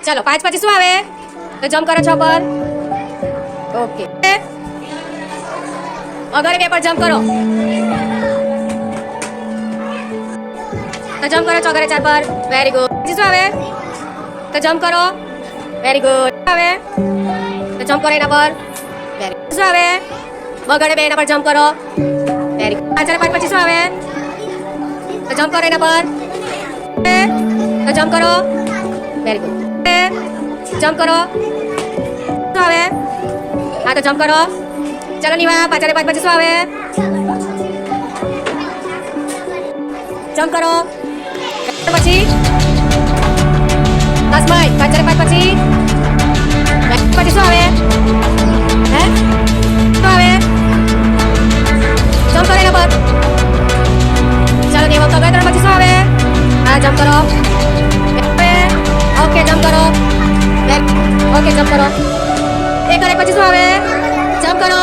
ચલો 5 પછી શું આવે તો જમ્પ કરો 6 પર ઓકે અગર 2 પર જમ્પ કરો તો જમ્પ કરો 6 અગર 4 પર વેરી ગુડ પછી શું આવે તો જમ્પ કરો વેરી ગુડ આવે તો જમ્પ કરો એના પર વેરી ગુડ શું આવે બગડે 2 એના પર જમ્પ કરો વેરી ગુડ 5 અને 5 પછી શું આવે તો જમ્પ કરો એના પર તો જમ્પ કરો વેરી ગુડ જમ્પ કરો શું આવે હા તો જમ્પ કરો ચલો નીવા 5 અને 5 પછી શું આવે જમ્પ કરો પછી બસ ભાઈ 5 અને 5 પછી શું આવે હે શું આવે જમ્પ કરો એના પર ચાલો નીવા તો 3 પછી શું આવે હા જમ્પ કરો ઓકે જમ્પ કરો ઓકે જમ્પ કરો 1 અને પછી શું આવે જમ્પ કરો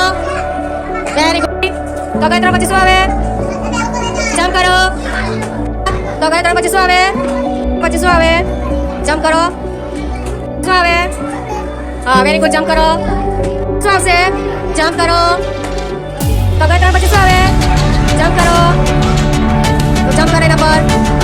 વેરી ગુડ તો 3 પછી શું આવે જમ્પ કરો તો 3 પછી શું આવે જમ્પ કરો શું આવે હા વેરી ગુડ જમ્પ કરો શું આવશે જમ્પ કરો તો 3 પછી શું આવે જમ્પ કરો તો જમ્પ કરે એના પર